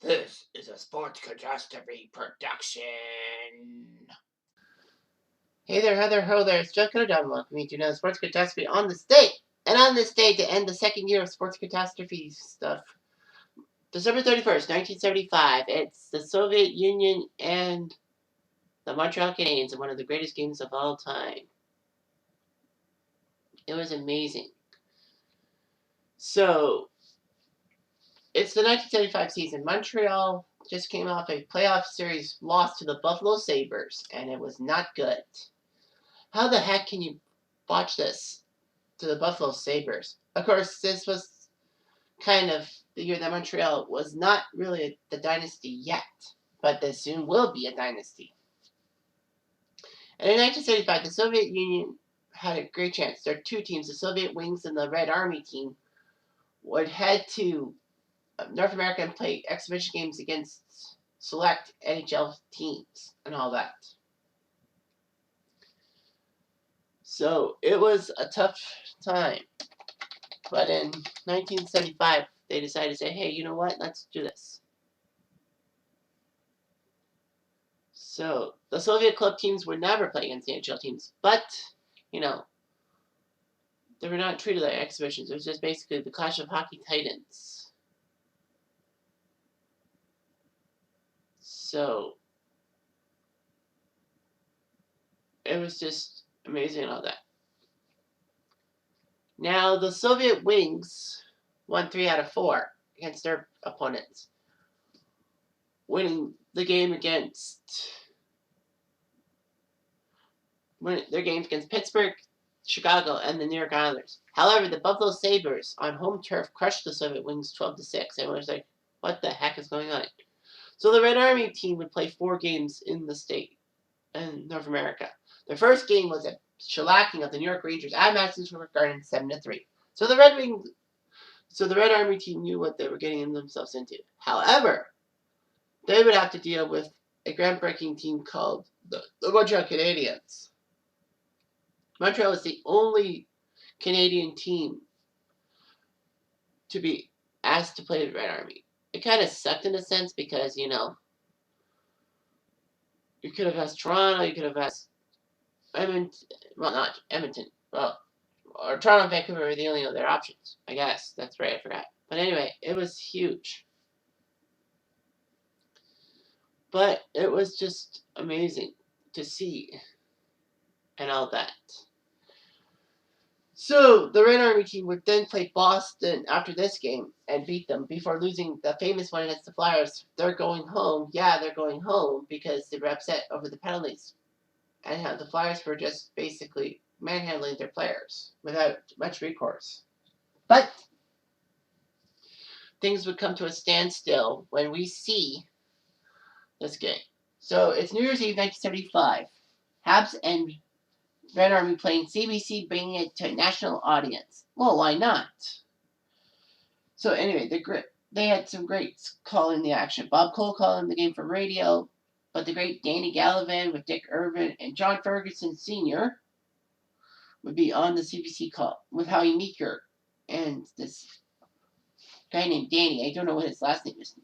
This is a Sports Catastrophe production. Hey there, Heather, ho there, it's Joe Cutastrophe. Welcome to another Sports Catastrophe on this day. And on this day, to end the second year of Sports Catastrophe stuff, December 31st, 1975, it's the Soviet Union and the Montreal Canadiens in one of the greatest games of all time. It was amazing. So, it's the 1975 season. Montreal just came off a playoff series loss to the Buffalo Sabres, and it was not good. How the heck can you watch this to the Buffalo Sabres? Of course, this was kind of the year that Montreal was not really the dynasty yet, but they soon will be a dynasty. And in 1975, the Soviet Union had a great chance. There are two teams, the Soviet Wings and the Red Army team, would head to North America and play exhibition games against select NHL teams and all that. So it was a tough time. But in 1975, they decided to say, hey, you know what? Let's do this. So the Soviet club teams would never play against the NHL teams. But, they were not treated like exhibitions. It was just basically the clash of hockey titans. So it was just amazing and all that. Now, the Soviet Wings won 3 out of 4 against their opponents, winning the game against Pittsburgh, Chicago, and the New York Islanders. However, the Buffalo Sabres on home turf crushed the Soviet Wings 12-6. Everyone was like, what the heck is going on? So the Red Army team would play 4 games in the state in North America. Their first game was a shellacking of the New York Rangers at Madison Square Garden 7-3. So the Red Army team knew what they were getting themselves into. However, they would have to deal with a groundbreaking team called the Montreal Canadiens. Montreal was the only Canadian team to be asked to play the Red Army. It kind of sucked in a sense because, you could have asked Toronto, you could have asked Edmonton, well, not Edmonton, or Toronto and Vancouver were the only other options, I guess. That's right, I forgot. But anyway, it was huge. But it was just amazing to see and all that. So the Red Army team would then play Boston after this game and beat them before losing the famous one against the Flyers. They're going home. Yeah, they're going home because they were upset over the penalties. And how the Flyers were just basically manhandling their players without much recourse. But things would come to a standstill when we see this game. So it's New Year's Eve 1975. Habs and Red Army playing CBC, bringing it to a national audience. Well, why not? So anyway, they had some greats calling the action. Bob Cole calling the game from radio, but the great Danny Gallivan with Dick Irvin and John Ferguson Sr. would be on the CBC call with Howie Meeker and this guy named Danny. I don't know what his last name is,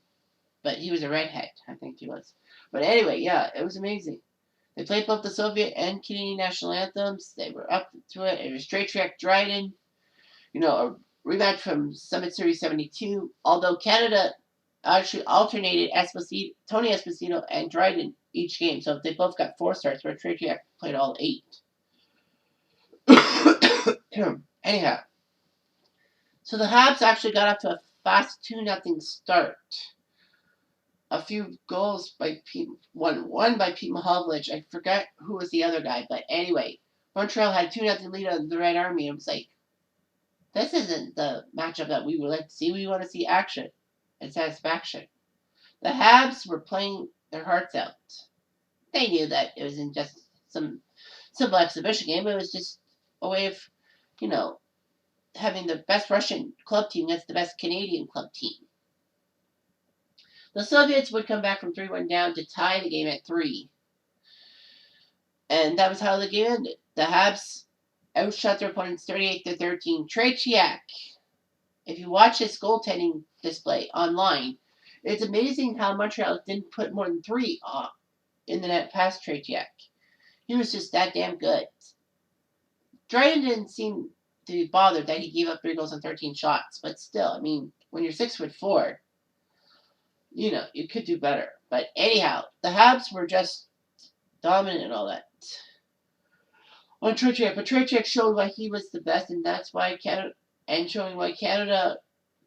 but he was a redhead. I think he was. But anyway, yeah, it was amazing. They played both the Soviet and Canadian national anthems. They were up to it. It was Straight Track Dryden. A rematch from Summit Series 72. Although Canada actually alternated Tony Esposito and Dryden each game. So they both got 4 starts, where Straight Track played all 8. Anyhow. So the Habs actually got off to a fast 2-0 start. A few goals by one by Pete Mahovlich. I forgot who was the other guy, but anyway, Montreal had 2-0 lead on the Red Army. It was like, this isn't the matchup that we would like to see. We want to see action and satisfaction. The Habs were playing their hearts out. They knew that it wasn't just some simple exhibition game. It was just a way of, having the best Russian club team against the best Canadian club team. The Soviets would come back from 3-1 down to tie the game at 3. And that was how the game ended. The Habs outshot their opponents 38-13. Tretiak, if you watch his goaltending display online, It's amazing how Montreal didn't put more than 3 in the net past Tretiak. He was just that damn good. Dryden didn't seem to be bothered that he gave up 3 goals on 13 shots, but still, I mean, when you're 6'4", you could do better. But anyhow, the Habs were just dominant and all that on Tretiak, but Tretiak showed why he was the best, and that's why showing why Canada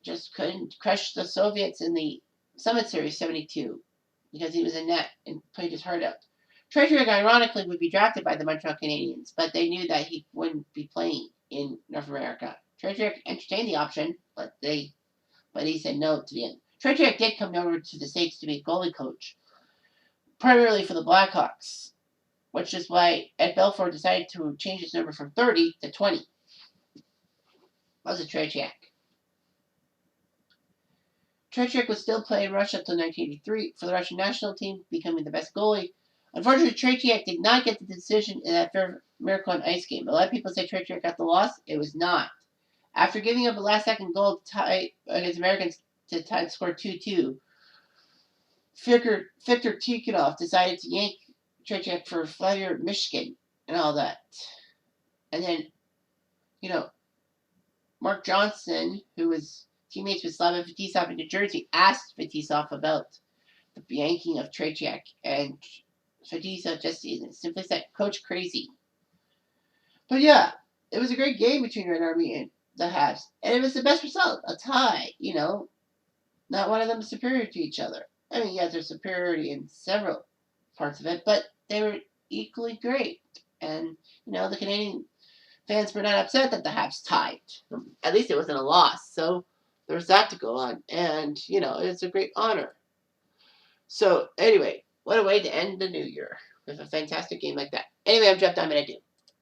just couldn't crush the Soviets in the Summit Series 72 because he was in net and played his heart out. Tretiak, ironically, would be drafted by the Montreal Canadiens, but they knew that he wouldn't be playing in North America. Tretiak entertained the option, but he said no to the end. Tretiak did come over to the States to be a goalie coach, primarily for the Blackhawks, which is why Ed Belfour decided to change his number from 30 to 20. That was a Tretiak. Tretiak was still playing Russia until 1983 for the Russian national team, becoming the best goalie. Unfortunately, Tretiak did not get the decision in that Miracle on Ice game. A lot of people say Tretiak got the loss. It was not. After giving up a last-second goal to tie against Americans to tie the score 2-2, Viktor Tikhonov decided to yank Tretiak for Vladimir Michigan and all that. And then, Mark Johnson, who was teammates with Slava Fetisov in New Jersey, asked Fetisov about the yanking of Tretiak, and Fetisov just simply said, "Coach crazy." But yeah, it was a great game between Red Army and the Habs, and it was the best result, a tie. Not one of them superior to each other. I mean, yes, there's superiority in several parts of it, but they were equally great. And the Canadian fans were not upset that the Habs tied. At least it wasn't a loss. So there was that to go on. And, it's a great honor. So anyway, what a way to end the new year with a fantastic game like that. Anyway, I'm Jeff Diamond. I do.